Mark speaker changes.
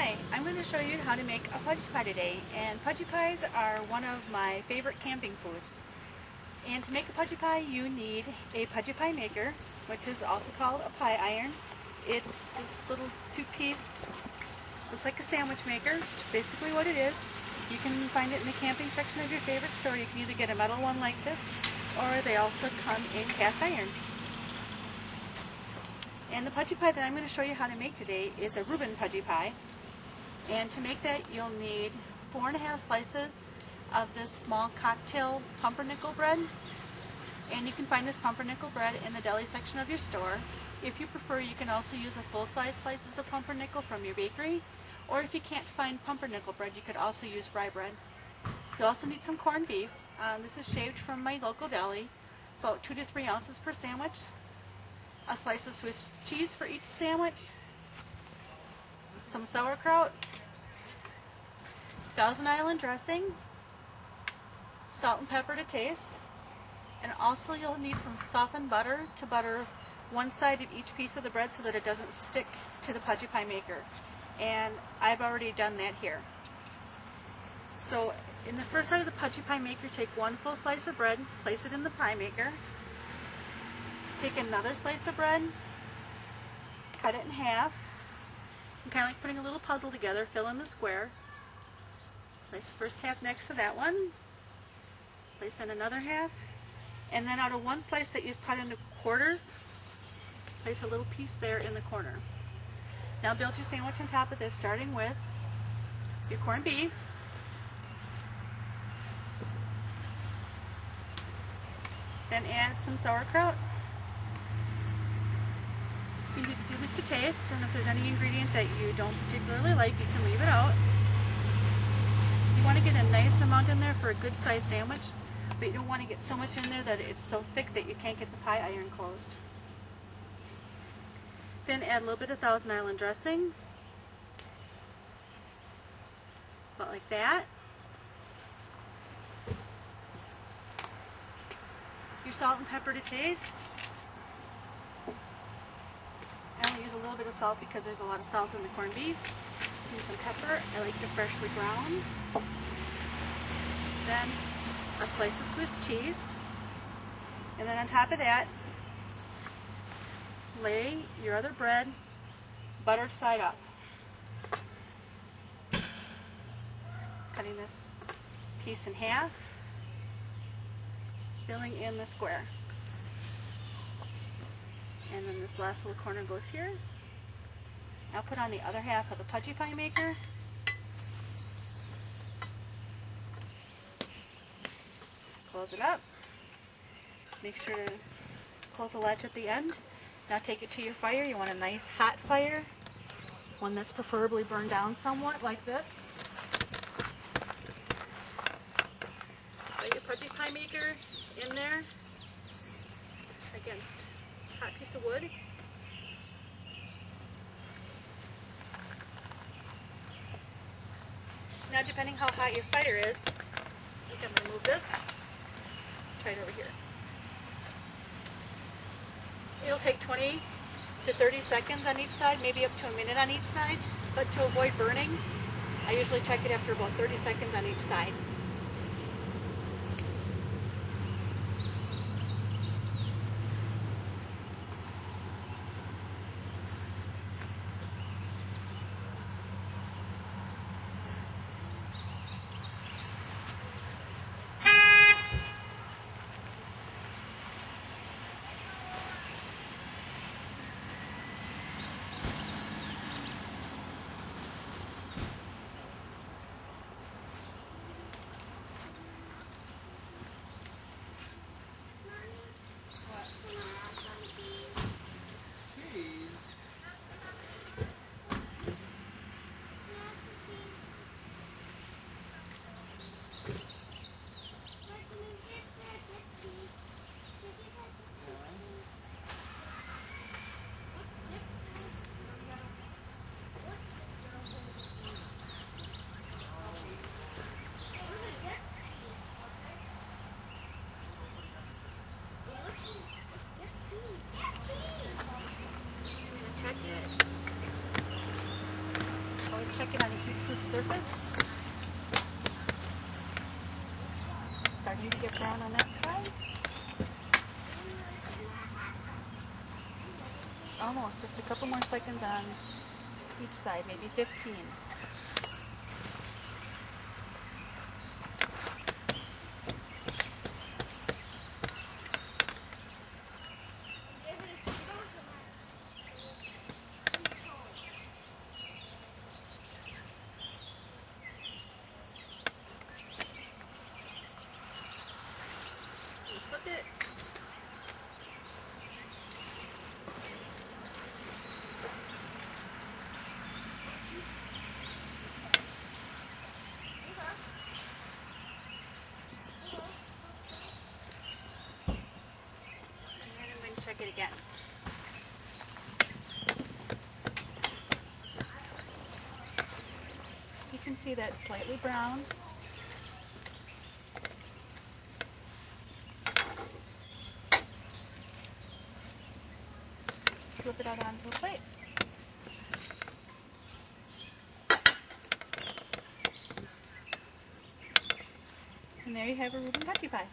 Speaker 1: Hi, I'm going to show you how to make a Pudgie pie today, and Pudgie pies are one of my favorite camping foods. And to make a Pudgie pie you need a Pudgie pie maker, which is also called a pie iron. It's this little two-piece, looks like a sandwich maker, which is basically what it is. You can find it in the camping section of your favorite store. You can either get a metal one like this, or they also come in cast iron. And the Pudgie pie that I'm going to show you how to make today is a Reuben Pudgie pie. And to make that you'll need 4½ slices of this small cocktail pumpernickel bread. And you can find this pumpernickel bread in the deli section of your store. If you prefer, you can also use a full-size slices of pumpernickel from your bakery. Or if you can't find pumpernickel bread, you could also use rye bread. You'll also need some corned beef. This is shaved from my local deli, about 2 to 3 ounces per sandwich. A slice of Swiss cheese for each sandwich, some sauerkraut, Thousand Island dressing, salt and pepper to taste, and also you'll need some softened butter to butter one side of each piece of the bread so that it doesn't stick to the Pudgie pie maker. And I've already done that here. So in the first side of the Pudgie pie maker, take 1 full slice of bread, place it in the pie maker. Take another slice of bread, cut it in half, and kind of like putting a little puzzle together, fill in the square. Place the first half next to that one, place in another half, and then out of 1 slice that you've cut into quarters, place a little piece there in the corner. Now build your sandwich on top of this, starting with your corned beef, then add some sauerkraut. You can do this to taste, and if there's any ingredient that you don't particularly like, you can leave it out. You want to get a nice amount in there for a good sized sandwich, but you don't want to get so much in there that it's so thick that you can't get the pie iron closed. Then add a little bit of Thousand Island dressing, about like that. Your salt and pepper to taste. I only use a little bit of salt because there's a lot of salt in the corned beef. And some pepper. I like it freshly ground. Then a slice of Swiss cheese. And then on top of that, lay your other bread buttered side up. Cutting this piece in half, filling in the square. And then this last little corner goes here. Now put on the other half of the Pudgie pie maker. Close it up. Make sure to close the latch at the end. Now take it to your fire. You want a nice hot fire, one that's preferably burned down somewhat, like this. Put your Pudgie pie maker in there against a hot piece of wood. Now, depending how hot your fire is, you can remove this. Try it over here. It'll take 20 to 30 seconds on each side, maybe up to a minute on each side. But to avoid burning, I usually check it after about 30 seconds on each side. Let's check it on a heat-proof surface. Starting to get brown on that side. Almost, just a couple more seconds on each side, maybe 15. Flip it. Check it again. You can see that it's slightly browned. Flip it out onto a plate. And there you have a Reuben Pudgie pie.